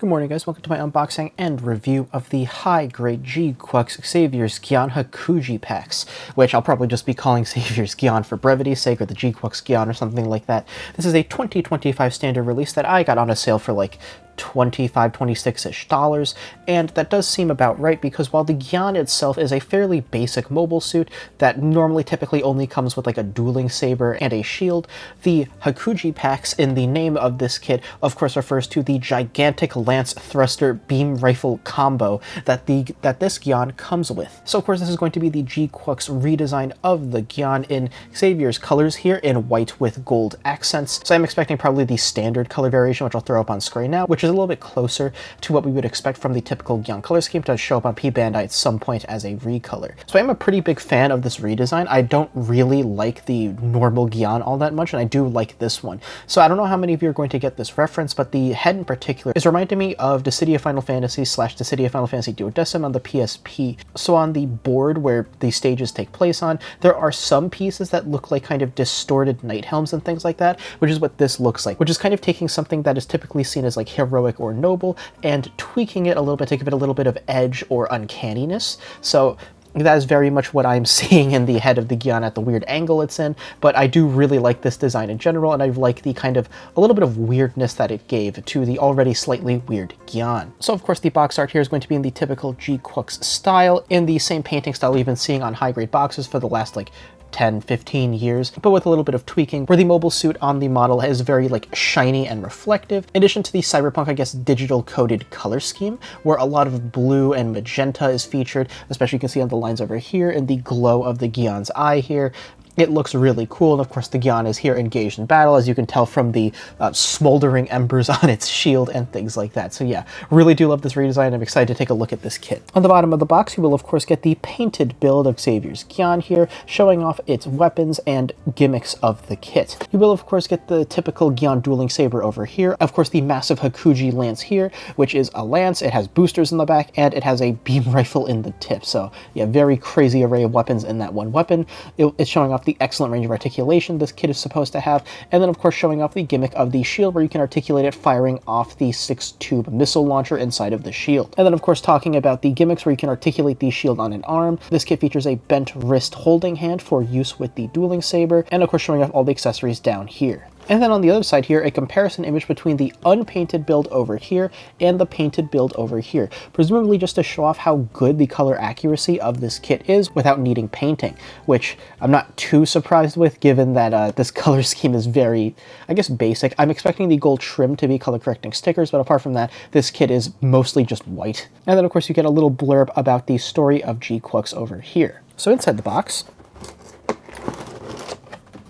Good morning, guys. Welcome to my unboxing and review of the high-grade GQuuuuuuX Xavier's Gyan Hakuji-Packs, which I'll probably just be calling Xavier's Gyan for brevity's sake, or the GQuuuuuuX Gyan or something like that. This is a 2025 standard release that I got on a sale for like $26-ish, and that does seem about right because while the Gyan itself is a fairly basic mobile suit that normally typically only comes with like a dueling saber and a shield, the Hakuji-Packs in the name of this kit of course refers to the gigantic lance thruster beam rifle combo that this Gyan comes with. So of course this is going to be the GQuuuuuuX redesign of the Gyan in Xavier's colors here in white with gold accents. So I'm expecting probably the standard color variation, which I'll throw up on screen now, which is a little bit closer to what we would expect from the typical Gyan color scheme to show up on P-Bandai at some point as a recolor. So I'm a pretty big fan of this redesign. I don't really like the normal Gyan all that much, and I do like this one. So I don't know how many of you are going to get this reference, but the head in particular is reminding me of Dissidia Final Fantasy / Dissidia Final Fantasy Duodecim on the PSP. So on the board where the stages take place on, there are some pieces that look like kind of distorted knight helms and things like that, which is what this looks like, which is kind of taking something that is typically seen as like heroic or noble and tweaking it a little bit to give it a little bit of edge or uncanniness. So that is very much what I'm seeing in the head of the Gyan at the weird angle it's in, but I do really like this design in general, and I like the kind of a little bit of weirdness that it gave to the already slightly weird Gyan. So of course the box art here is going to be in the typical GQuuuuuuX style, in the same painting style we've been seeing on high-grade boxes for the last like 10-15 years, but with a little bit of tweaking, where the mobile suit on the model is very like shiny and reflective, in addition to the cyberpunk, I guess, digital coded color scheme, where a lot of blue and magenta is featured, especially you can see on the lines over here in the glow of the Gyan's eye here. It looks really cool, and of course the Gyan is here engaged in battle, as you can tell from the smoldering embers on its shield and things like that. So yeah, really do love this redesign. I'm excited to take a look at this kit. On the bottom of the box, you will of course get the painted build of Xavier's Gyan here, showing off its weapons and gimmicks of the kit. You will of course get the typical Gyan dueling saber over here, of course the massive Hakuji lance here, which is a lance. It has boosters in the back, and it has a beam rifle in the tip. So yeah, very crazy array of weapons in that one weapon. It's showing off the excellent range of articulation this kit is supposed to have, and then of course showing off the gimmick of the shield, where you can articulate it firing off the 6-tube missile launcher inside of the shield. And then of course talking about the gimmicks where you can articulate the shield on an arm, this kit features a bent wrist holding hand for use with the dueling saber, and of course showing off all the accessories down here. And then on the other side here, a comparison image between the unpainted build over here and the painted build over here, presumably just to show off how good the color accuracy of this kit is without needing painting, which I'm not too surprised with, given that this color scheme is very, I guess, basic. I'm expecting the gold trim to be color correcting stickers, but apart from that, this kit is mostly just white. And then of course you get a little blurb about the story of GQuuuuuuX over here. So inside the box,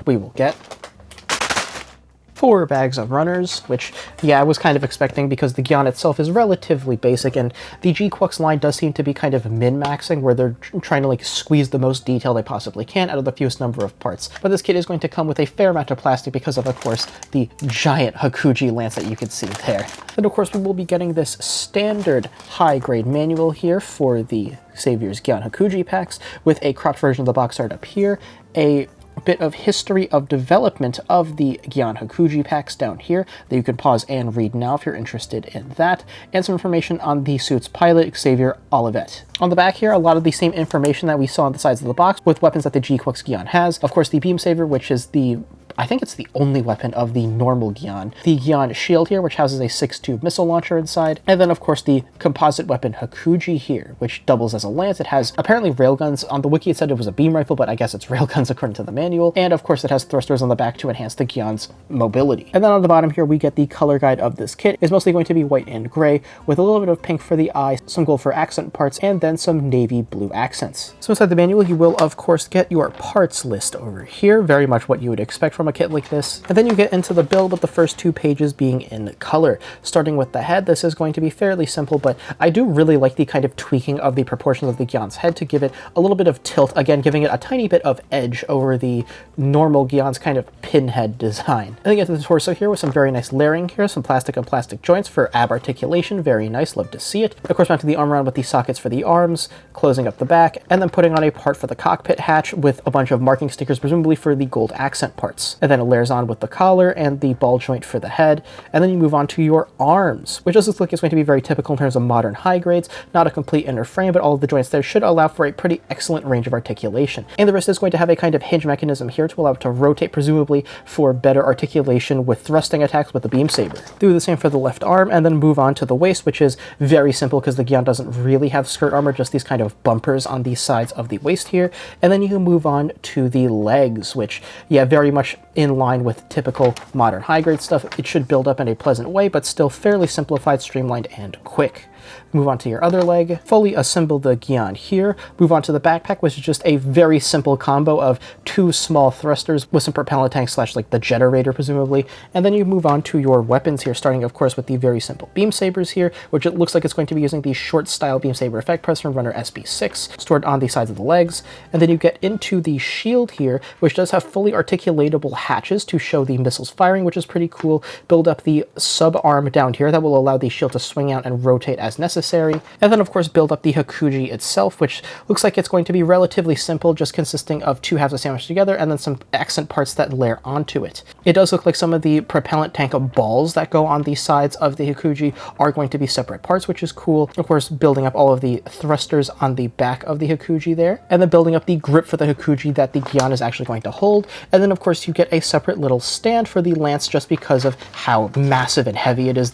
we will get 4 bags of runners, which, yeah, I was kind of expecting because the Gyan itself is relatively basic, and the GQuuuuuuX line does seem to be kind of min-maxing, where they're trying to like squeeze the most detail they possibly can out of the fewest number of parts. But this kit is going to come with a fair amount of plastic because of course, the giant Hakuji lance that you can see there. And of course, we will be getting this standard high-grade manual here for the Xavier's Gyan Hakuji-Packs, with a cropped version of the box art up here, a bit of history of development of the Gyan Hakuji-Packs down here that you can pause and read now if you're interested in that, and some information on the suit's pilot, Xavier Olivet. On the back here, a lot of the same information that we saw on the sides of the box with weapons that the GQuuuuuuX Gyan has. Of course, the beam saber, which is I think it's the only weapon of the normal Gyan. The Gyan shield here, which houses a 6-tube missile launcher inside. And then, of course, the composite weapon Hakuji here, which doubles as a lance. It has apparently railguns. On the wiki, it said it was a beam rifle, but I guess it's railguns according to the manual. And, of course, it has thrusters on the back to enhance the Gyan's mobility. And then on the bottom here, we get the color guide of this kit. It's mostly going to be white and gray, with a little bit of pink for the eye, some gold for accent parts, and then some navy blue accents. So inside the manual, you will, of course, get your parts list over here. Very much what you would expect from a kit like this. And then you get into the build with the first 2 pages being in color. Starting with the head, this is going to be fairly simple, but I do really like the kind of tweaking of the proportions of the Gyan's head to give it a little bit of tilt, again giving it a tiny bit of edge over the normal Gyan's kind of pinhead design. And then you get to the torso here with some very nice layering here, some plastic on plastic joints for ab articulation, very nice, love to see it. Of course, mounting the arm around with the sockets for the arms, closing up the back, and then putting on a part for the cockpit hatch with a bunch of marking stickers, presumably for the gold accent parts. and then it layers on with the collar and the ball joint for the head, and then you move on to your arms, which does look like it's going to be very typical in terms of modern high grades, not a complete inner frame, but all of the joints there should allow for a pretty excellent range of articulation. And the wrist is going to have a kind of hinge mechanism here to allow it to rotate, presumably for better articulation with thrusting attacks with the beam saber. Do the same for the left arm, and then move on to the waist, which is very simple because the Gyan doesn't really have skirt armor, just these kind of bumpers on the sides of the waist here. And then you can move on to the legs, which, yeah, very much in line with typical modern high grade stuff. It should build up in a pleasant way, but still fairly simplified, streamlined, and quick. Move on to your other leg, fully assemble the Gyan here, move on to the backpack, which is just a very simple combo of two small thrusters with some propellant tanks slash like the generator presumably, and then you move on to your weapons here, starting of course with the very simple beam sabers here, which it looks like it's going to be using the short style beam saber effect press from Runner SB6, stored on the sides of the legs, and then you get into the shield here, which does have fully articulatable hatches to show the missiles firing, which is pretty cool. Build up the sub arm down here that will allow the shield to swing out and rotate as necessary, and then of course build up the Hakuji itself, which looks like it's going to be relatively simple, just consisting of two halves sandwiched together and then some accent parts that layer onto it. It does look like some of the propellant tank balls that go on the sides of the Hakuji are going to be separate parts, which is cool. Of course, building up all of the thrusters on the back of the Hakuji there, and then building up the grip for the Hakuji that the Gyan is actually going to hold, and then of course you get a separate little stand for the lance just because of how massive and heavy it is.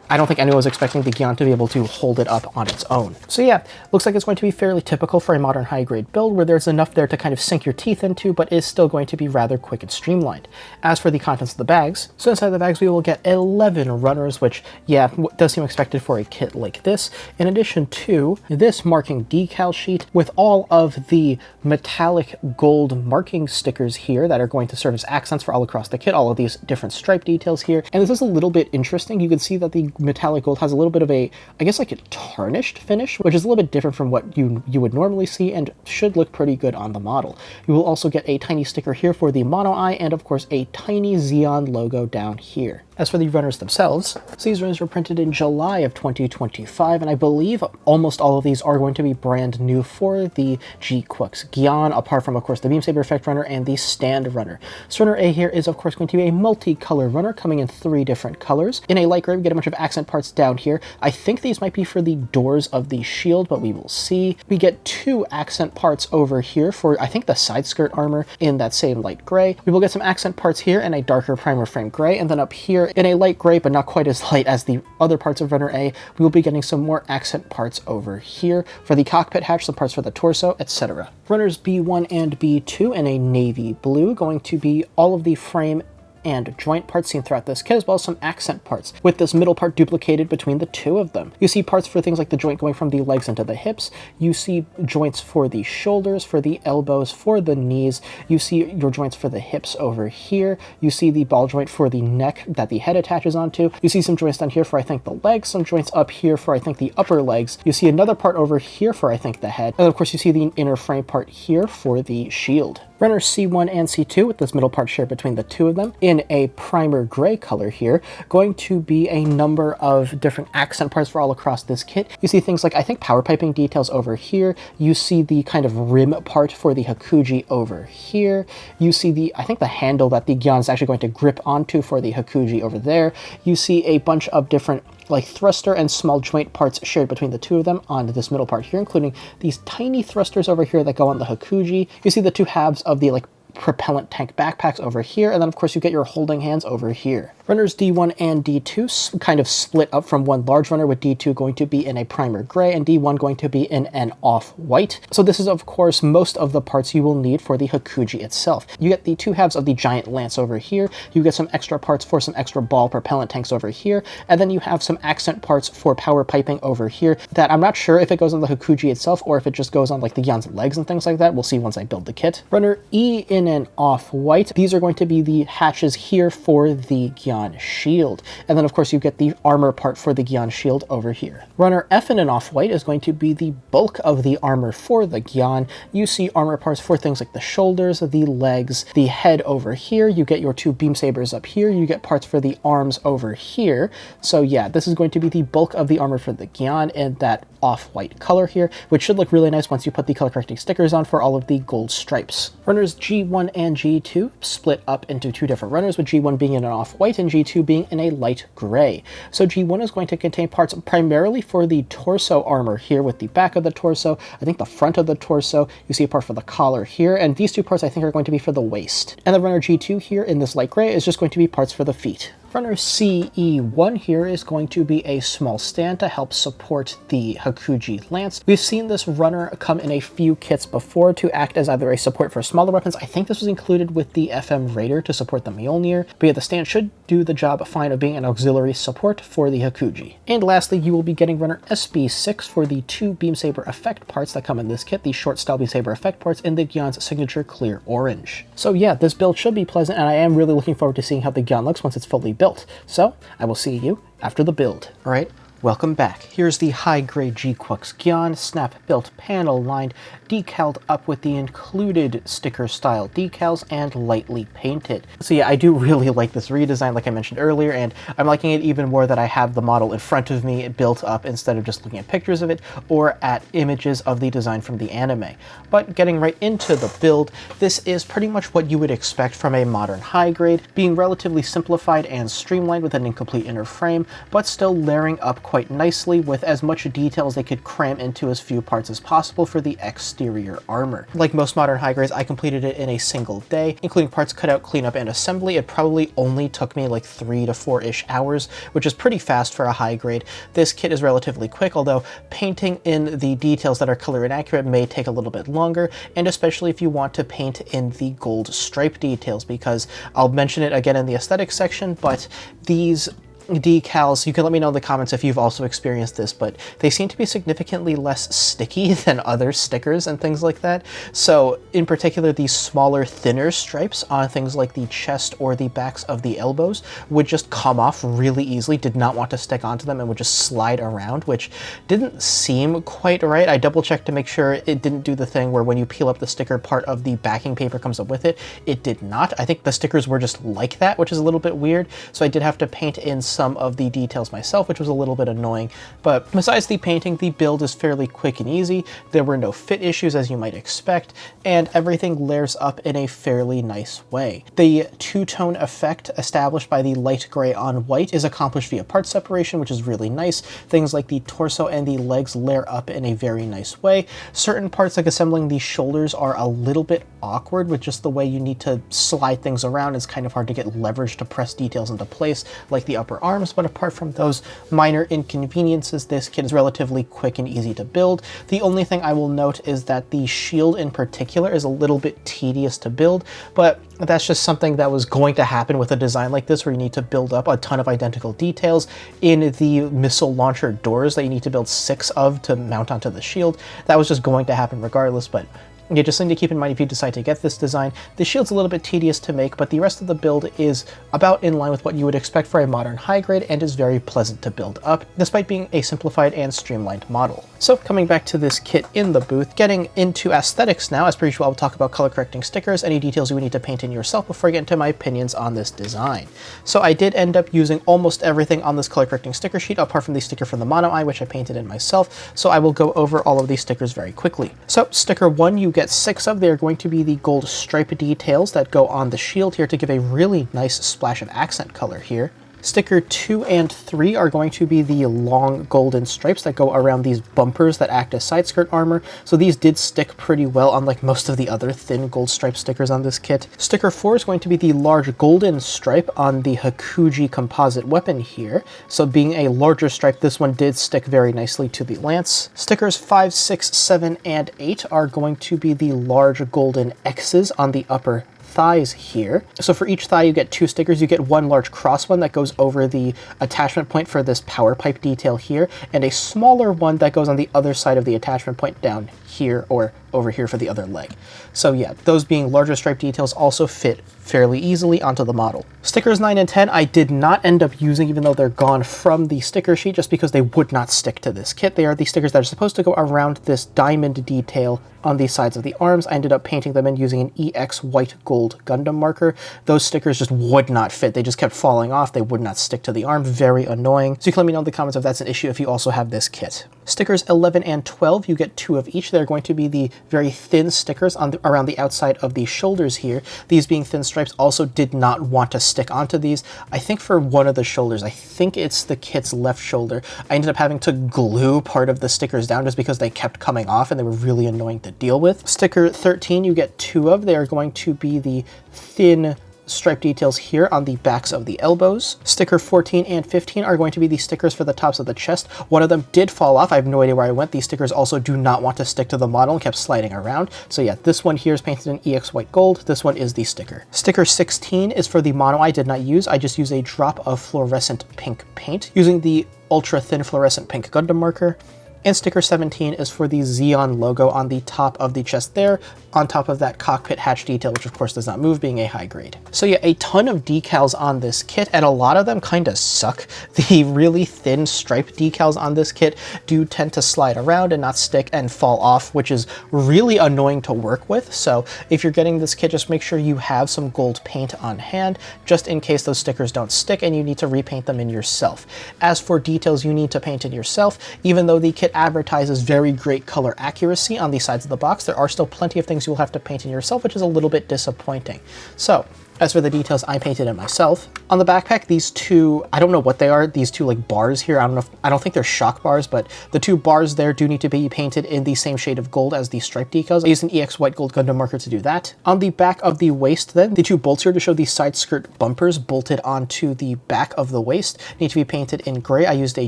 I don't think anyone was expecting the Gyan to be able to hold it up on its own. So yeah, looks like it's going to be fairly typical for a modern high-grade build where there's enough there to kind of sink your teeth into, but is still going to be rather quick and streamlined. As for the contents of the bags, so inside the bags we will get 11 runners, which, yeah, does seem expected for a kit like this, in addition to this marking decal sheet with all of the metallic gold marking stickers here that are going to serve as accents for all across the kit, all of these different stripe details here. And this is a little bit interesting. You can see that the metallic gold has a little bit of a, I guess like a tarnished finish, which is a little bit different from what you would normally see and should look pretty good on the model. You will also get a tiny sticker here for the mono eye and of course a tiny Zeon logo down here. As for the runners themselves, so these runners were printed in July of 2025, and I believe almost all of these are going to be brand new for the GQuuuuuuX Gyan, apart from, of course, the Beam Saber Effect runner and the Stand runner. So runner A here is, of course, going to be a multi-color runner coming in 3 different colors. In a light gray, we get a bunch of accent parts down here. I think these might be for the doors of the shield, but we will see. We get 2 accent parts over here for, I think, the side skirt armor in that same light gray. We will get some accent parts here in a darker primer frame gray, and then up here in a light gray, but not quite as light as the other parts of runner A, we will be getting some more accent parts over here for the cockpit hatch, some parts for the torso, etc. Runners B1 and B2 in a navy blue, going to be all of the frame and joint parts seen throughout this kit, as well as some accent parts, with this middle part duplicated between the 2 of them. You see parts for things like the joint going from the legs into the hips. You see joints for the shoulders, for the elbows, for the knees. You see your joints for the hips over here. You see the ball joint for the neck that the head attaches onto. You see some joints down here for, I think, the legs, some joints up here for, I think, the upper legs. You see another part over here for, I think, the head. And of course, you see the inner frame part here for the shield. Runners C1 and C2, with this middle part shared between the 2 of them, in a primer gray color here, going to be a number of different accent parts for all across this kit. You see things like, I think, power piping details over here. You see the kind of rim part for the Hakuji over here. You see the, I think, the handle that the Gyan is actually going to grip onto for the Hakuji over there. You see a bunch of different like thruster and small joint parts shared between the 2 of them on this middle part here, including these tiny thrusters over here that go on the Hakuji. You see the 2 halves of the like propellant tank backpacks over here, and then of course you get your holding hands over here. Runners D1 and D2 kind of split up from one large runner, with D2 going to be in a primer gray and D1 going to be in an off-white. So this is of course most of the parts you will need for the Hakuji itself. You get the 2 halves of the giant lance over here, you get some extra parts for some extra ball propellant tanks over here, and then you have some accent parts for power piping over here that I'm not sure if it goes on the Hakuji itself or if it just goes on like the Gyan's legs and things like that. We'll see once I build the kit. Runner E in an off-white. These are going to be the hatches here for the Gyan Gyan shield. And then of course you get the armor part for the Gyan shield over here. Runner F in an off-white is going to be the bulk of the armor for the Gyan. You see armor parts for things like the shoulders, the legs, the head over here. You get your two beam sabers up here. You get parts for the arms over here. So yeah, this is going to be the bulk of the armor for the Gyan in that off-white color here, which should look really nice once you put the color correcting stickers on for all of the gold stripes. Runners G1 and G2 split up into two different runners, with G1 being in an off-white and G2 being in a light gray. So G1 is going to contain parts primarily for the torso armor here, with the back of the torso, I think the front of the torso, you see a part for the collar here, and these two parts I think are going to be for the waist. And the runner G2 here in this light gray is just going to be parts for the feet. Runner CE1 here is going to be a small stand to help support the Hakuji lance. We've seen this runner come in a few kits before to act as either a support for smaller weapons. I think this was included with the FM Raider to support the Mjolnir, but yeah, the stand should do the job fine of being an auxiliary support for the Hakuji. And lastly, you will be getting runner SB6 for the two beam saber effect parts that come in this kit, the short style beam saber effect parts in the Gyan's signature clear orange. So yeah, this build should be pleasant, and I am really looking forward to seeing how the Gyan looks once it's fully built. So I will see you after the build. All right, welcome back. Here's the high-grade GQuuuuuuX Gyan, snap-built, panel-lined, decaled up with the included sticker-style decals, and lightly painted. So yeah, I do really like this redesign, like I mentioned earlier, and I'm liking it even more that I have the model in front of me built up instead of just looking at pictures of it or at images of the design from the anime. But getting right into the build, this is pretty much what you would expect from a modern high-grade, being relatively simplified and streamlined with an incomplete inner frame, but still layering up quite nicely with as much detail as they could cram into as few parts as possible for the exterior armor. Like most modern high grades, I completed it in a single day, including parts cutout, cleanup, and assembly. It probably only took me like 3 to 4-ish hours, which is pretty fast for a high grade. This kit is relatively quick, although painting in the details that are color inaccurate may take a little bit longer, and especially if you want to paint in the gold stripe details, because I'll mention it again in the aesthetics section, but these decals, you can let me know in the comments if you've also experienced this, but they seem to be significantly less sticky than other stickers and things like that. So in particular, these smaller, thinner stripes on things like the chest or the backs of the elbows would just come off really easily, did not want to stick onto them, and would just slide around, which didn't seem quite right. I double checked to make sure it didn't do the thing where when you peel up the sticker, part of the backing paper comes up with it. It did not. I think the stickers were just like that, which is a little bit weird. So I did have to paint in some of the details myself, which was a little bit annoying. But besides the painting, the build is fairly quick and easy. There were no fit issues, as you might expect, and everything layers up in a fairly nice way. The two-tone effect established by the light gray on white is accomplished via part separation, which is really nice. Things like the torso and the legs layer up in a very nice way. Certain parts, like assembling the shoulders, are a little bit awkward with just the way you need to slide things around. It's kind of hard to get leverage to press details into place, like the upper arms, but apart from those minor inconveniences, this kit is relatively quick and easy to build. The only thing I will note is that the shield in particular is a little bit tedious to build, but that's just something that was going to happen with a design like this, where you need to build up a ton of identical details in the missile launcher doors that you need to build 6 of to mount onto the shield. That was just going to happen regardless, but yeah, just something to keep in mind if you decide to get this design. The shield's a little bit tedious to make, but the rest of the build is about in line with what you would expect for a modern high grade and is very pleasant to build up, despite being a simplified and streamlined model. So coming back to this kit in the booth, getting into aesthetics now, as per usual, I'll talk about color correcting stickers, any details you would need to paint in yourself before I get into my opinions on this design. So I did end up using almost everything on this color correcting sticker sheet, apart from the sticker from the mono eye, which I painted in myself. So I will go over all of these stickers very quickly. So sticker 1, you get 6 of. They're going to be the gold stripe details that go on the shield here to give a really nice splash of accent color here. Sticker 2 and 3 are going to be the long golden stripes that go around these bumpers that act as side skirt armor. So these did stick pretty well, unlike most of the other thin gold stripe stickers on this kit. Sticker 4 is going to be the large golden stripe on the Hakuji composite weapon here. So being a larger stripe, this one did stick very nicely to the lance. Stickers 5, 6, 7, and 8 are going to be the large golden X's on the upper thighs here. So for each thigh you get 2 stickers. You get one large cross one that goes over the attachment point for this power pipe detail here, and a smaller one that goes on the other side of the attachment point down here, or over here for the other leg. So yeah, those being larger stripe details also fit fairly easily onto the model. Stickers 9 and 10 I did not end up using, even though they're gone from the sticker sheet, just because they would not stick to this kit. They are the stickers that are supposed to go around this diamond detail on the sides of the arms. I ended up painting them in using an EX white gold Gundam marker. Those stickers just would not fit. They just kept falling off. They would not stick to the arm. Very annoying. So you can let me know in the comments if that's an issue if you also have this kit. Stickers 11 and 12, you get 2 of each. They're going to be the very thin stickers on around the outside of the shoulders here. These being thin stripes also did not want to stick onto these. I think for one of the shoulders, I think it's the kit's left shoulder, I ended up having to glue part of the stickers down just because they kept coming off and they were really annoying to deal with. Sticker 13 you get 2 of. They are going to be the thin stripe details here on the backs of the elbows. Sticker 14 and 15 are going to be the stickers for the tops of the chest. One of them did fall off. I have no idea where I went. These stickers also do not want to stick to the model and kept sliding around. So yeah, this one here is painted in EX white gold. This one is the sticker. Sticker 16 is for the mono I did not use. I just use a drop of fluorescent pink paint using the ultra thin fluorescent pink Gundam marker. And sticker 17 is for the Zeon logo on the top of the chest there, on top of that cockpit hatch detail, which of course does not move, being a high grade. So yeah, a ton of decals on this kit, and a lot of them kind of suck. The really thin stripe decals on this kit do tend to slide around and not stick and fall off, which is really annoying to work with. So if you're getting this kit, just make sure you have some gold paint on hand, just in case those stickers don't stick and you need to repaint them in yourself. As for details you need to paint in yourself, even though the kit advertises very great color accuracy on the sides of the box, there are still plenty of things you'll have to paint in yourself, which is a little bit disappointing. So as for the details, I painted it myself. On the backpack, these two, I don't know what they are, these two like bars here, I don't think they're shock bars, but the 2 bars there do need to be painted in the same shade of gold as the stripe decals. I used an EX white gold Gundam marker to do that. On the back of the waist then, the 2 bolts here to show the side skirt bumpers bolted onto the back of the waist need to be painted in gray. I used a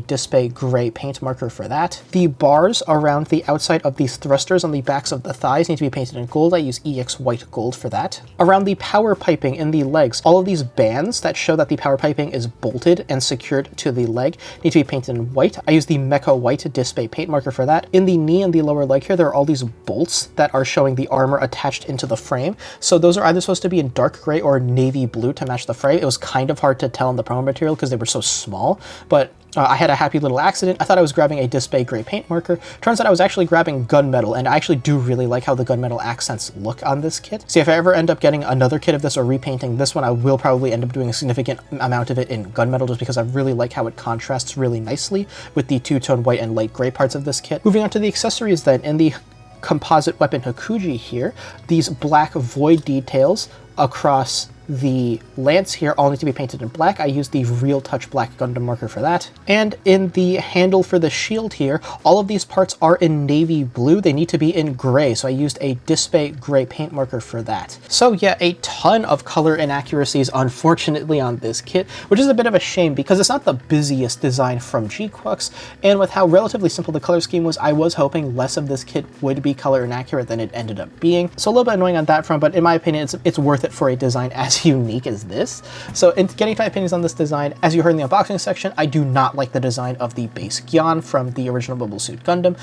Display gray paint marker for that. The bars around the outside of these thrusters on the backs of the thighs need to be painted in gold. I use EX white gold for that. Around the power piping in the legs, all of these bands that show that the power piping is bolted and secured to the leg need to be painted in white. I use the Mecha white Display paint marker for that. In the knee and the lower leg here, there are all these bolts that are showing the armor attached into the frame. So those are either supposed to be in dark gray or navy blue to match the frame. It was kind of hard to tell in the promo material because they were so small, but I had a happy little accident. I thought I was grabbing a Display gray paint marker. Turns out I was actually grabbing gunmetal, and I actually do really like how the gunmetal accents look on this kit. See, if I ever end up getting another kit of this or repainting this one, I will probably end up doing a significant amount of it in gunmetal just because I really like how it contrasts really nicely with the two-tone white and light gray parts of this kit. Moving on to the accessories then, in the composite weapon Hakuji here, these black void details across the lance here all need to be painted in black. I used the Real Touch black Gundam marker for that. And in the handle for the shield here, all of these parts are in navy blue. They need to be in gray, so I used a Display gray paint marker for that. So yeah, a ton of color inaccuracies, unfortunately, on this kit, which is a bit of a shame because it's not the busiest design from GQuuuuuuX, and with how relatively simple the color scheme was, I was hoping less of this kit would be color inaccurate than it ended up being. So a little bit annoying on that front, but in my opinion, it's worth it for a design as unique as this. So in getting my opinions on this design, as you heard in the unboxing section, I do not like the design of the base Gyan from the original Mobile Suit Gundam.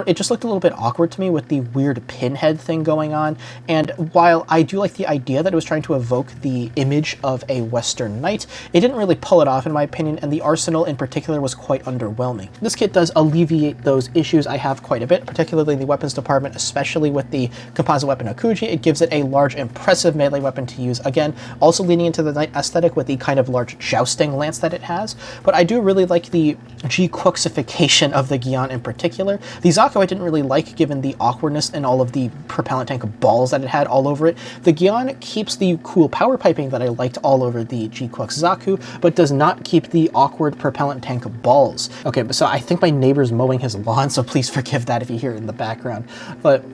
It just looked a little bit awkward to me with the weird pinhead thing going on. And while I do like the idea that it was trying to evoke the image of a Western knight, it didn't really pull it off in my opinion, and the arsenal in particular was quite underwhelming. This kit does alleviate those issues I have quite a bit, particularly in the weapons department, especially with the composite weapon Hakuji. It gives it a large, impressive melee weapon to use. Again, also leaning into the knight aesthetic with the kind of large jousting lance that it has, but I do really like the GQuuuuuuxification of the Gyan in particular. The Zaku I didn't really like given the awkwardness and all of the propellant tank balls that it had all over it. The Gyan keeps the cool power piping that I liked all over the GQuuuuuuX Zaku, but does not keep the awkward propellant tank balls. Okay, so I think my neighbor's mowing his lawn, so please forgive that if you hear it in the background. But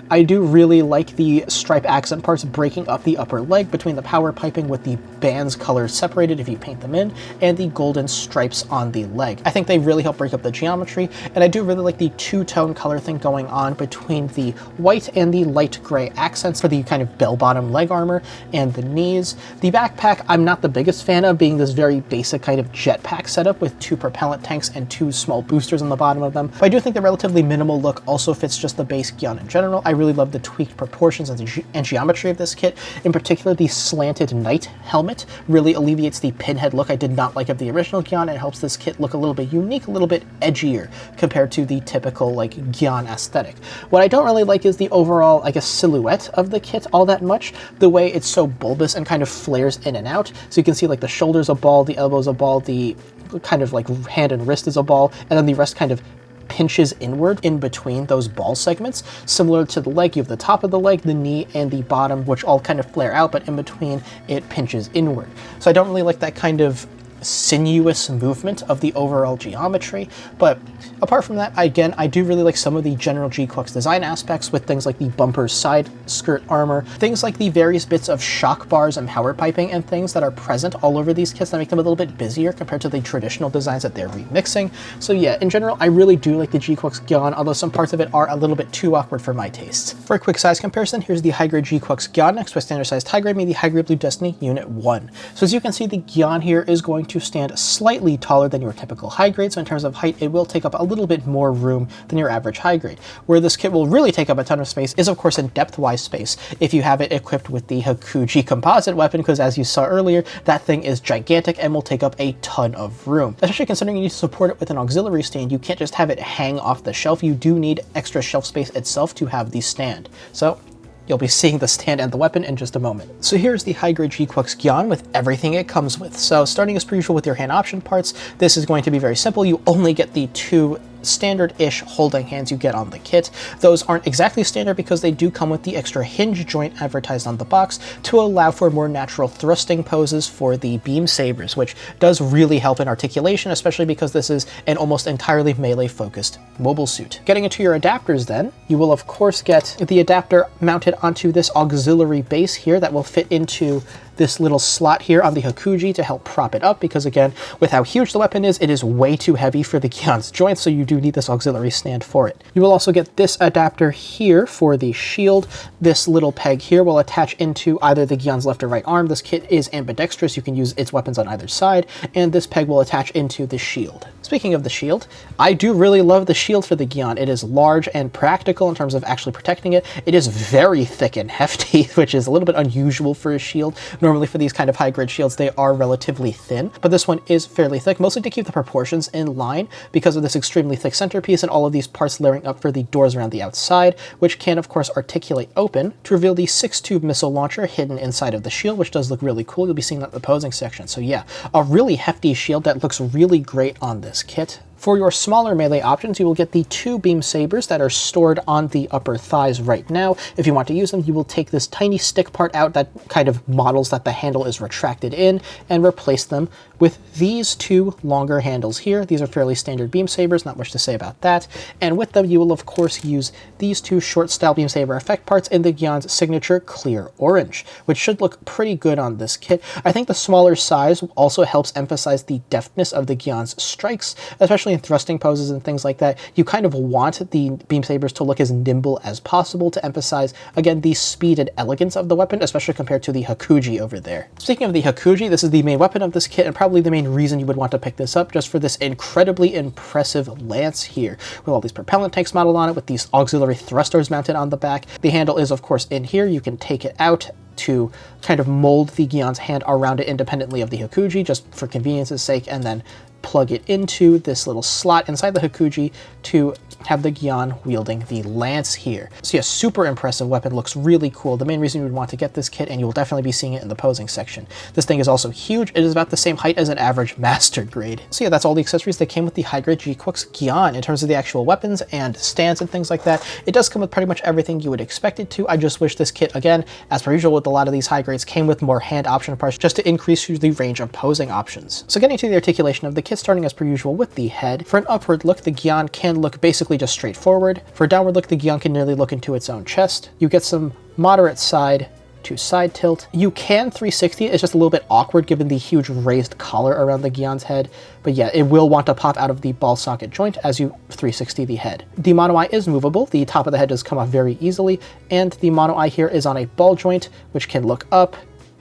I do really like the stripe accent parts breaking up the upper leg between the power piping with the bands colors separated if you paint them in, and the golden stripes on the leg. I think they really help break up the geometry, and I do really like the two-tone color thing going on between the white and the light gray accents for the kind of bell-bottom leg armor and the knees. The backpack I'm not the biggest fan of, being this very basic kind of jetpack setup with 2 propellant tanks and 2 small boosters on the bottom of them, but I do think the relatively minimal look also fits just the base Gyan in general. I really love the tweaked proportions and geometry of this kit. In particular, the slanted knight helmet really alleviates the pinhead look I did not like of the original Gyan, and helps this kit look a little bit unique, a little bit edgier compared to the typical like Gyan aesthetic. What I don't really like is the overall, I guess, silhouette of the kit all that much. The way it's so bulbous and kind of flares in and out. So you can see like the shoulders a ball, the elbows a ball, the kind of like hand and wrist is a ball, and then the rest kind of pinches inward in between those ball segments. Similar to the leg, you have the top of the leg, the knee, and the bottom, which all kind of flare out, but in between it pinches inward. So I don't really like that kind of sinuous movement of the overall geometry, but apart from that, again, I do really like some of the general GQuuuuuuX design aspects with things like the bumper's side skirt armor, things like the various bits of shock bars and power piping and things that are present all over these kits that make them a little bit busier compared to the traditional designs that they're remixing. So yeah, in general, I really do like the GQuuuuuuX Gyan, although some parts of it are a little bit too awkward for my taste. For a quick size comparison, here's the high-grade GQuuuuuuX Gyan next to a standard sized high-grade me, the high-grade Blue Destiny Unit 1. So as you can see, the Gyan here is going to stand slightly taller than your typical high grade, so in terms of height, it will take up a little bit more room than your average high grade. Where this kit will really take up a ton of space is, of course, in depth-wise space if you have it equipped with the Hakuji composite weapon, because as you saw earlier, that thing is gigantic and will take up a ton of room. Especially considering you need to support it with an auxiliary stand, you can't just have it hang off the shelf. You do need extra shelf space itself to have the stand. So you'll be seeing the stand and the weapon in just a moment. So here's the high-grade GQuuuuuuX Gyan with everything it comes with. So starting as per usual with your hand option parts, this is going to be very simple. You only get the two standard-ish holding hands you get on the kit. Those aren't exactly standard because they do come with the extra hinge joint advertised on the box to allow for more natural thrusting poses for the beam sabers, which does really help in articulation, especially because this is an almost entirely melee-focused mobile suit. Getting into your adapters then, you will of course get the adapter mounted onto this auxiliary base here that will fit into this little slot here on the Hakuji to help prop it up, because again, with how huge the weapon is, it is way too heavy for the Gyan's joints, so you do need this auxiliary stand for it. You will also get this adapter here for the shield. This little peg here will attach into either the Gyan's left or right arm. This kit is ambidextrous, you can use its weapons on either side, and this peg will attach into the shield. Speaking of the shield, I do really love the shield for the Gyan. It is large and practical in terms of actually protecting it. It is very thick and hefty, which is a little bit unusual for a shield. Normally for these kind of high-grade shields, they are relatively thin, but this one is fairly thick, mostly to keep the proportions in line because of this extremely thick centerpiece and all of these parts layering up for the doors around the outside, which can, of course, articulate open to reveal the 6-tube missile launcher hidden inside of the shield, which does look really cool. You'll be seeing that in the posing section. So yeah, a really hefty shield that looks really great on this kit. For your smaller melee options, you will get the two beam sabers that are stored on the upper thighs right now. If you want to use them, you will take this tiny stick part out that kind of models that the handle is retracted in and replace them with these two longer handles here. These are fairly standard beam sabers, not much to say about that. And with them, you will of course use these two short style beam saber effect parts in the Gyan's signature clear orange, which should look pretty good on this kit. I think the smaller size also helps emphasize the deftness of the Gyan's strikes, especially in thrusting poses and things like that. You kind of want the beam sabers to look as nimble as possible to emphasize, again, the speed and elegance of the weapon, especially compared to the Hakuji over there. Speaking of the Hakuji, this is the main weapon of this kit and probably the main reason you would want to pick this up, just for this incredibly impressive lance here with all these propellant tanks modeled on it with these auxiliary thrusters mounted on the back. The handle is of course in here. You can take it out to kind of mold the Gyan's hand around it independently of the Hakuji, just for convenience's sake, and then plug it into this little slot inside the Hakuji to have the Gyan wielding the lance here. So yeah, super impressive weapon, looks really cool. The main reason you would want to get this kit, and you will definitely be seeing it in the posing section. This thing is also huge. It is about the same height as an average master grade. So yeah, that's all the accessories that came with the high-grade GQuuuuuuX Gyan. In terms of the actual weapons and stands and things like that, it does come with pretty much everything you would expect it to. I just wish this kit, again, as per usual with a lot of these high grades, came with more hand option parts just to increase the range of posing options. So getting to the articulation of the kit, starting as per usual with the head. For an upward look, the Gyan can look basically just straightforward. For a downward look, the Gyan can nearly look into its own chest. You get some moderate side to side tilt. You can 360 it, it's just a little bit awkward given the huge raised collar around the Gyan's head, but yeah, it will want to pop out of the ball socket joint as you 360 the head. The mono eye is movable, the top of the head does come off very easily, and the mono eye here is on a ball joint, which can look up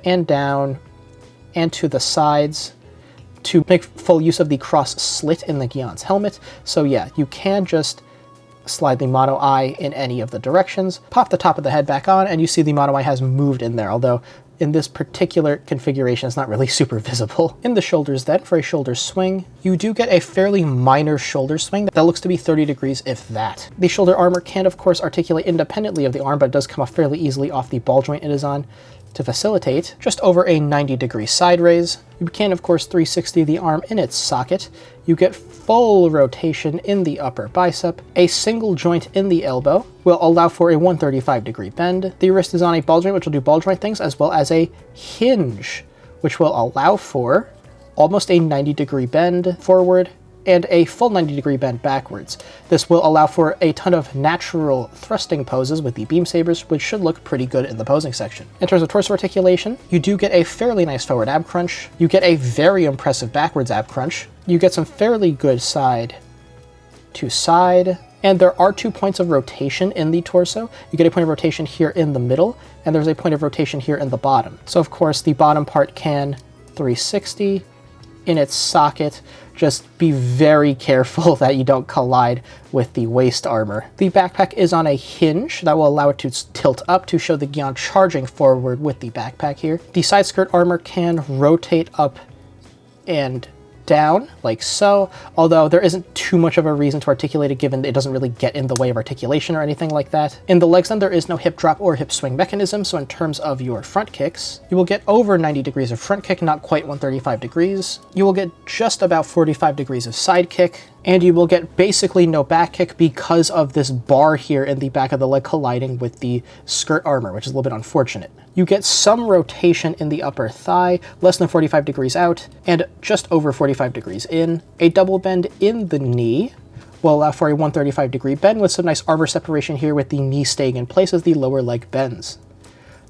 and down and to the sides to make full use of the cross slit in the Gyan's helmet. So yeah, you can just slide the mono eye in any of the directions, pop the top of the head back on, and you see the mono eye has moved in there, although in this particular configuration it's not really super visible. In the shoulders then, for a shoulder swing, you do get a fairly minor shoulder swing that looks to be 30 degrees if that. The shoulder armor can of course articulate independently of the arm, but it does come off fairly easily off the ball joint it is on to facilitate just over a 90-degree side raise. You can of course 360 the arm in its socket. You get full rotation in the upper bicep. A single joint in the elbow will allow for a 135-degree bend. The wrist is on a ball joint, which will do ball joint things, as well as a hinge, which will allow for almost a 90-degree bend forward and a full 90-degree bend backwards. This will allow for a ton of natural thrusting poses with the beam sabers, which should look pretty good in the posing section. In terms of torso articulation, you do get a fairly nice forward ab crunch. You get a very impressive backwards ab crunch. You get some fairly good side to side, and there are 2 points of rotation in the torso. You get a point of rotation here in the middle, and there's a point of rotation here in the bottom. So of course the bottom part can 360 in its socket. Just be very careful that you don't collide with the waist armor. The backpack is on a hinge that will allow it to tilt up to show the Gyan charging forward with the backpack here. The side skirt armor can rotate up and down like so, although there isn't too much of a reason to articulate it given it doesn't really get in the way of articulation or anything like that. In the legs then, there is no hip drop or hip swing mechanism, so in terms of your front kicks, you will get over 90 degrees of front kick, not quite 135 degrees. You will get just about 45 degrees of side kick, and you will get basically no back kick because of this bar here in the back of the leg colliding with the skirt armor, which is a little bit unfortunate. You get some rotation in the upper thigh, less than 45 degrees out, and just over 45 degrees in. A double bend in the knee will allow for a 135-degree bend with some nice armor separation here with the knee staying in place as the lower leg bends.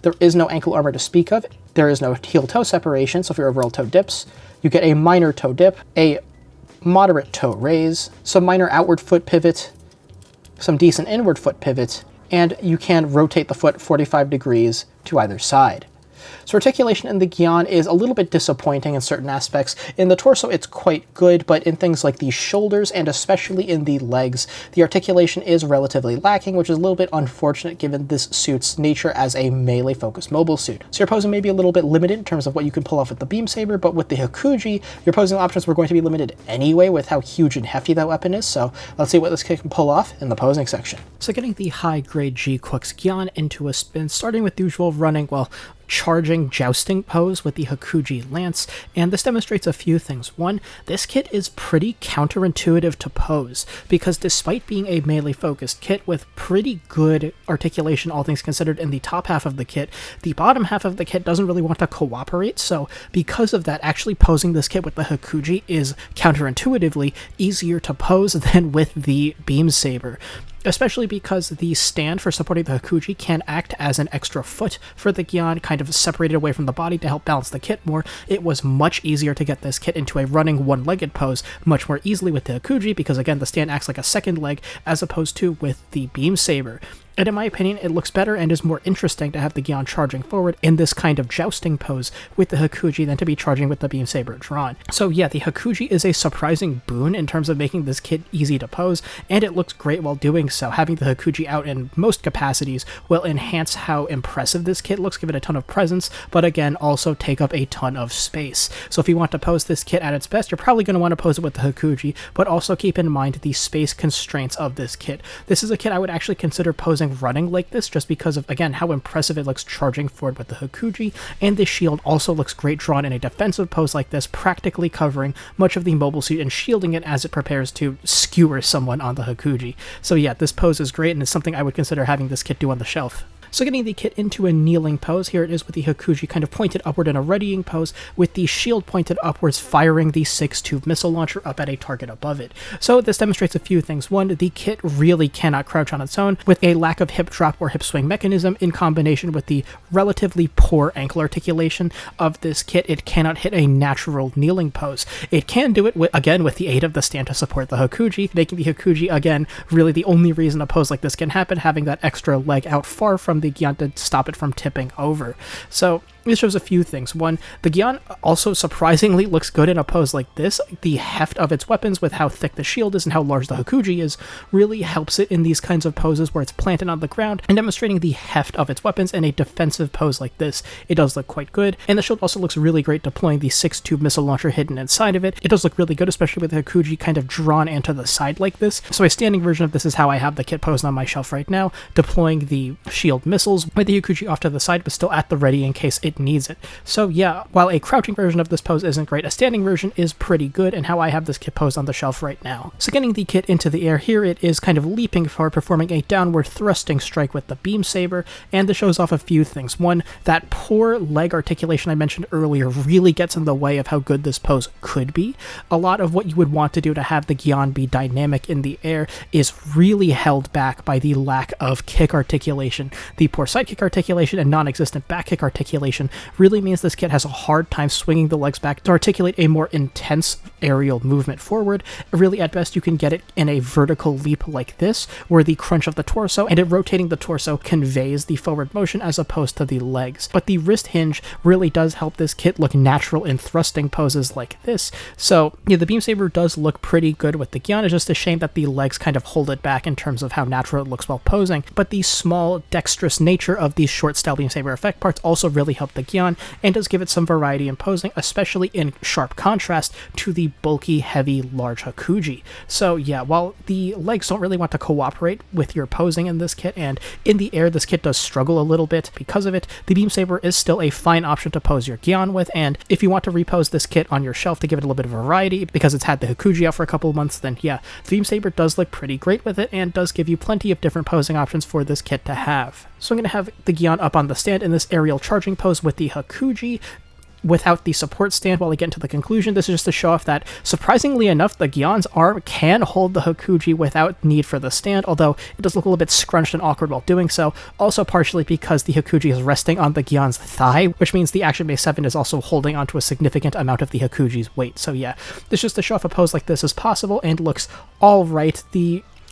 There is no ankle armor to speak of. There is no heel-toe separation, so if your overall toe dips, you get a minor toe dip, a moderate toe raise, some minor outward foot pivot, some decent inward foot pivot, and you can rotate the foot 45 degrees to either side. So articulation in the Gyan is a little bit disappointing in certain aspects. In the torso, it's quite good, but in things like the shoulders and especially in the legs, the articulation is relatively lacking, which is a little bit unfortunate given this suit's nature as a melee-focused mobile suit. So your posing may be a little bit limited in terms of what you can pull off with the beam saber, but with the Hakuji, your posing options were going to be limited anyway with how huge and hefty that weapon is, so let's see what this kit can pull off in the posing section. So getting the high-grade GQuuuuuuX Gyan into a spin, starting with the usual running, charging jousting pose with the Hakuji Lance, and this demonstrates a few things. One, this kit is pretty counterintuitive to pose, because despite being a melee-focused kit with pretty good articulation, all things considered, in the top half of the kit, the bottom half of the kit doesn't really want to cooperate, so because of that, actually posing this kit with the Hakuji is counterintuitively easier to pose than with the beam saber. Especially because the stand for supporting the Hakuji can act as an extra foot for the Gyan, kind of separated away from the body to help balance the kit more. It was much easier to get this kit into a running one-legged pose much more easily with the Hakuji because, again, the stand acts like a second leg as opposed to with the beam saber. And in my opinion, it looks better and is more interesting to have the Gyan charging forward in this kind of jousting pose with the Hakuji than to be charging with the beam saber drawn. So yeah, the Hakuji is a surprising boon in terms of making this kit easy to pose, and it looks great while doing so. Having the Hakuji out in most capacities will enhance how impressive this kit looks, give it a ton of presence, but again, also take up a ton of space. So if you want to pose this kit at its best, you're probably going to want to pose it with the Hakuji, but also keep in mind the space constraints of this kit. This is a kit I would actually consider posing running like this just because of, again, how impressive it looks charging forward with the Hakuji, and the shield also looks great drawn in a defensive pose like this, practically covering much of the mobile suit and shielding it as it prepares to skewer someone on the Hakuji. So yeah, this pose is great and is something I would consider having this kit do on the shelf. So getting the kit into a kneeling pose, here it is with the Hakuji kind of pointed upward in a readying pose, with the shield pointed upwards, firing the 6-tube missile launcher up at a target above it. So this demonstrates a few things. One, the kit really cannot crouch on its own, with a lack of hip drop or hip swing mechanism in combination with the relatively poor ankle articulation of this kit. It cannot hit a natural kneeling pose. It can do it, again, with the aid of the stand to support the Hakuji, making the Hakuji, again, really the only reason a pose like this can happen, having that extra leg out far from the Gyan to stop it from tipping over. So This shows a few things. One, the Gyan also surprisingly looks good in a pose like this. The heft of its weapons with how thick the shield is and how large the Hakuji is really helps it in these kinds of poses where it's planted on the ground, and demonstrating the heft of its weapons in a defensive pose like this, it does look quite good. And the shield also looks really great deploying the 6-tube missile launcher hidden inside of it. It does look really good, especially with the Hakuji kind of drawn into the side like this. So a standing version of this is how I have the kit posed on my shelf right now, deploying the shield missiles with the Hakuji off to the side but still at the ready in case it needs it. So yeah, while a crouching version of this pose isn't great, a standing version is pretty good, and how I have this kit posed on the shelf right now. So getting the kit into the air, here it is kind of leaping forward, performing a downward thrusting strike with the beam saber, and this shows off a few things. One, that poor leg articulation I mentioned earlier really gets in the way of how good this pose could be. A lot of what you would want to do to have the Gyan be dynamic in the air is really held back by the lack of kick articulation. The poor side kick articulation and non-existent back kick articulation really means this kit has a hard time swinging the legs back to articulate a more intense aerial movement forward. Really, at best, you can get it in a vertical leap like this, where the crunch of the torso and it rotating the torso conveys the forward motion as opposed to the legs. But the wrist hinge really does help this kit look natural in thrusting poses like this. So yeah, the beam saber does look pretty good with the Gyan. It's just a shame that the legs kind of hold it back in terms of how natural it looks while posing. But the small, dexterous nature of these short style beam saber effect parts also really help the Gyan and does give it some variety in posing, especially in sharp contrast to the bulky, heavy, large Hakuji. So yeah, while the legs don't really want to cooperate with your posing in this kit, and in the air this kit does struggle a little bit because of it, the beam saber is still a fine option to pose your Gyan with. And if you want to repose this kit on your shelf to give it a little bit of variety because it's had the Hakuji out for a couple of months, then yeah, the beam saber does look pretty great with it and does give you plenty of different posing options for this kit to have. So I'm going to have the Gyan up on the stand in this aerial charging pose with the Hakuji without the support stand while I get into the conclusion. This is just to show off that, surprisingly enough, the Gyan's arm can hold the Hakuji without need for the stand, although it does look a little bit scrunched and awkward while doing so, also partially because the Hakuji is resting on the Gyan's thigh, which means the Action Base 7 is also holding onto a significant amount of the Hakuji's weight. So yeah, this is just to show off a pose like this is possible and looks alright.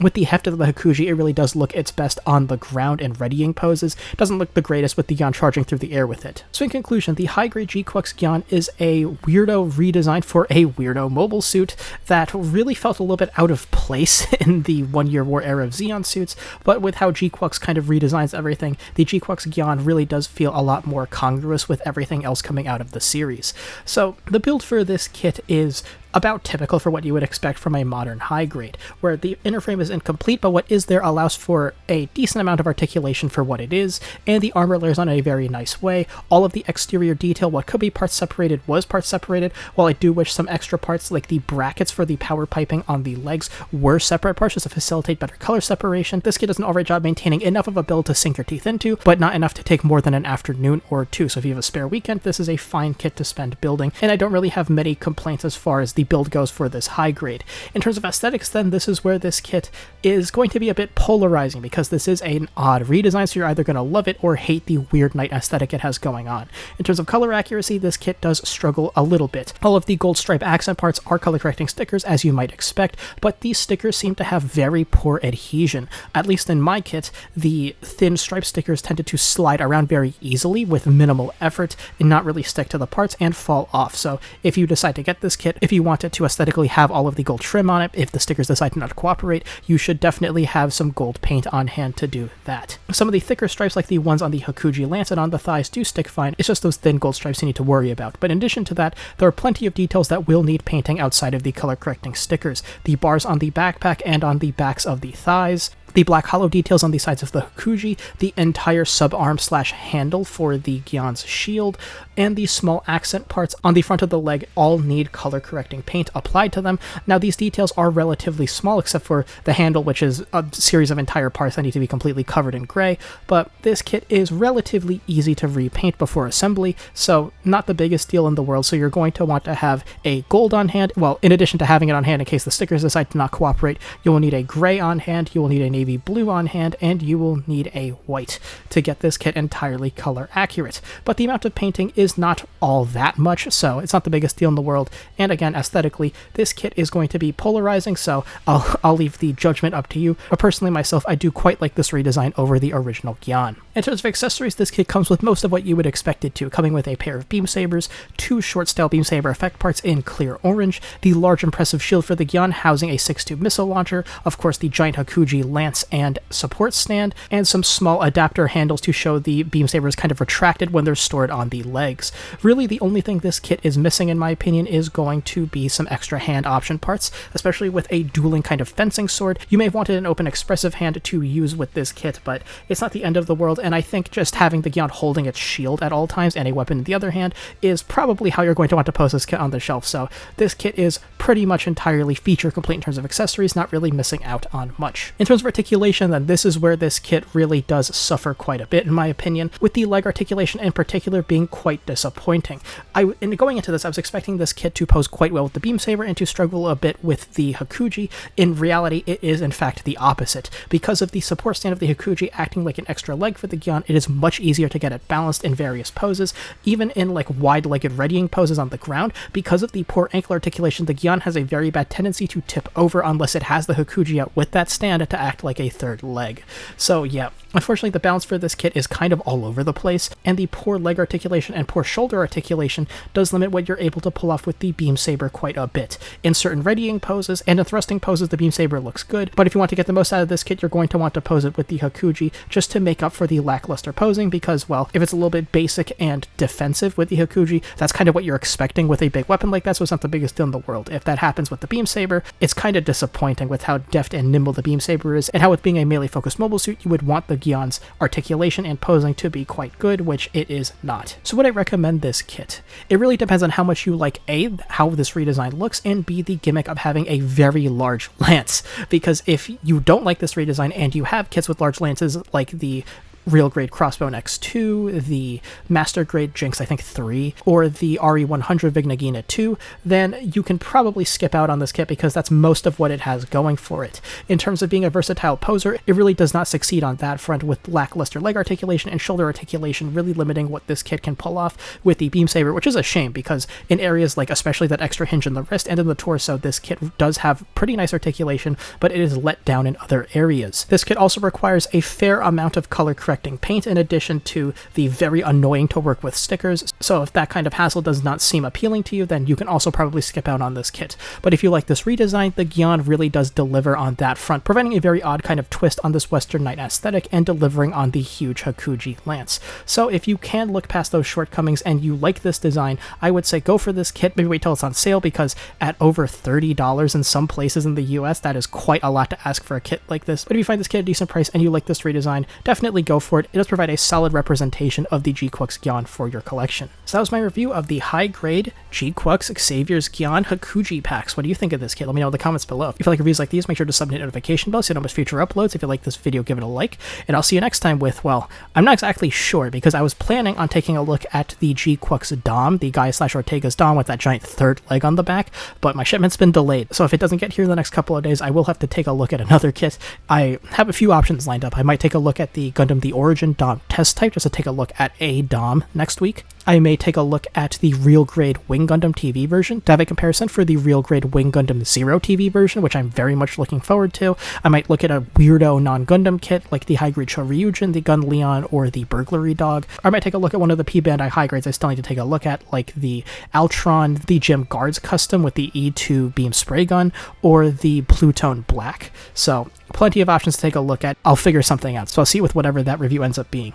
With the heft of the Hakuji, it really does look its best on the ground and readying poses. It doesn't look the greatest with the Gyan charging through the air with it. So in conclusion, the high-grade GQuuuuuuX Gyan is a weirdo redesign for a weirdo mobile suit that really felt a little bit out of place in the One-Year War era of Zeon suits, but with how GQuuuuuX kind of redesigns everything, the GQuuuuuX Gyan really does feel a lot more congruous with everything else coming out of the series. So the build for this kit is about typical for what you would expect from a modern high grade, where the inner frame is incomplete, but what is there allows for a decent amount of articulation for what it is, and the armor layers on in a very nice way. All of the exterior detail, what could be parts separated, was parts separated, while I do wish some extra parts like the brackets for the power piping on the legs were separate parts just to facilitate better color separation. This kit does an alright job maintaining enough of a build to sink your teeth into, but not enough to take more than an afternoon or two, so if you have a spare weekend, this is a fine kit to spend building, and I don't really have many complaints as far as the build goes for this high grade. In terms of aesthetics, then, this is where this kit is going to be a bit polarizing, because this is an odd redesign, so you're either going to love it or hate the weird knight aesthetic it has going on. In terms of color accuracy, this kit does struggle a little bit. All of the gold stripe accent parts are color correcting stickers, as you might expect, but these stickers seem to have very poor adhesion. At least in my kit, the thin stripe stickers tended to slide around very easily with minimal effort and not really stick to the parts and fall off. So if you decide to get this kit, if you want it to aesthetically have all of the gold trim on it, if the stickers decide to not cooperate, you should definitely have some gold paint on hand to do that. Some of the thicker stripes, like the ones on the Hakuji lance and on the thighs, do stick fine. It's just those thin gold stripes you need to worry about. But in addition to that, there are plenty of details that will need painting outside of the color correcting stickers. The bars on the backpack and on the backs of the thighs, the black hollow details on the sides of the Hakuji, the entire subarm / handle for the Gyan's shield, and the small accent parts on the front of the leg all need color correcting paint applied to them. Now, these details are relatively small except for the handle, which is a series of entire parts that need to be completely covered in gray, but this kit is relatively easy to repaint before assembly, so not the biggest deal in the world. So you're going to want to have a gold on hand. Well, in addition to having it on hand in case the stickers decide to not cooperate, you will need a gray on hand, you will need a navy navy blue on hand, and you will need a white to get this kit entirely color accurate. But the amount of painting is not all that much, so it's not the biggest deal in the world. And again, aesthetically, this kit is going to be polarizing, so I'll leave the judgment up to you. But personally, myself, I do quite like this redesign over the original Gyan. In terms of accessories, this kit comes with most of what you would expect it to, coming with a pair of beam sabers, 2 short-style beam saber effect parts in clear orange, the large impressive shield for the Gyan housing a 6-tube missile launcher, of course the giant Hakuji lance and support stand, and some small adapter handles to show the beam sabers kind of retracted when they're stored on the legs. Really, the only thing this kit is missing, in my opinion, is going to be some extra hand option parts, especially with a dueling kind of fencing sword. You may have wanted an open expressive hand to use with this kit, but it's not the end of the world, and I think just having the Gyan holding its shield at all times and a weapon in the other hand is probably how you're going to want to pose this kit on the shelf. So this kit is pretty much entirely feature complete in terms of accessories, not really missing out on much. In terms of articulation, then, this is where this kit really does suffer quite a bit, in my opinion, with the leg articulation in particular being quite disappointing. And going into this, I was expecting this kit to pose quite well with the beam saber and to struggle a bit with the Hakuji. In reality, it is in fact the opposite. Because of the support stand of the Hakuji acting like an extra leg for the Gyan, it is much easier to get it balanced in various poses, even in like wide-legged readying poses on the ground. Because of the poor ankle articulation, the Gyan has a very bad tendency to tip over unless it has the Hakuji out with that stand to act like a third leg. So yeah, unfortunately the balance for this kit is kind of all over the place, and the poor leg articulation and poor shoulder articulation does limit what you're able to pull off with the beam saber quite a bit. In certain readying poses and in thrusting poses, the beam saber looks good, but if you want to get the most out of this kit, you're going to want to pose it with the Hakuji just to make up for the lackluster posing, because, well, if it's a little bit basic and defensive with the Hakuji, that's kind of what you're expecting with a big weapon like that, so it's not the biggest deal in the world. If that happens with the beam saber, it's kind of disappointing with how deft and nimble the beam saber is, and how with being a melee-focused mobile suit, you would want the Gyan's articulation and posing to be quite good, which it is not. So would I recommend this kit? It really depends on how much you like A, how this redesign looks, and B, the gimmick of having a very large lance. Because if you don't like this redesign and you have kits with large lances like the Real Grade Crossbone X2, the Master Grade Jinx, I think 3, or the RE100 Vignagina 2, then you can probably skip out on this kit because that's most of what it has going for it. In terms of being a versatile poser, it really does not succeed on that front, with lackluster leg articulation and shoulder articulation really limiting what this kit can pull off with the beam saber, which is a shame because in areas like especially that extra hinge in the wrist and in the torso, this kit does have pretty nice articulation, but it is let down in other areas. This kit also requires a fair amount of color correcting paint in addition to the very annoying to work with stickers, so if that kind of hassle does not seem appealing to you, then you can also probably skip out on this kit. But if you like this redesign, the Gyan really does deliver on that front, providing a very odd kind of twist on this Western Knight aesthetic and delivering on the huge Hakuji lance. So if you can look past those shortcomings and you like this design, I would say go for this kit. Maybe wait till it's on sale, because at over $30 in some places in the US, that is quite a lot to ask for a kit like this. But if you find this kit at a decent price and you like this redesign, definitely go for it. It does provide a solid representation of the GQuuuuuuX Gyan for your collection. So that was my review of the high-grade GQuuuuuuX Xavier's Gyan Hakuji-Packs. What do you think of this kit? Let me know in the comments below. If you like reviews like these, make sure to sub and hit notification bell so you don't miss future uploads. If you like this video, give it a like, and I'll see you next time with, well, I'm not exactly sure, because I was planning on taking a look at the GQuuuuuuX Dom, the Guy/Ortega's Dom with that giant third leg on the back, but my shipment's been delayed, so if it doesn't get here in the next couple of days, I will have to take a look at another kit. I have a few options lined up. I might take a look at the Gundam The Origin Dom test type, just to take a look at a Dom next week. I may take a look at the Real Grade Wing Gundam TV version to have a comparison for the Real Grade Wing Gundam Zero TV version, which I'm very much looking forward to. I might look at a weirdo non-Gundam kit like the High Grade Shoryujin, the Gun Leon, or the Burglary Dog. Or I might take a look at one of the P-Bandai high grades I still need to take a look at, like the Altron, the Jim Guards custom with the E2 beam spray gun, or the Plutone Black. So plenty of options to take a look at. I'll figure something out, so I'll see with whatever that review ends up being.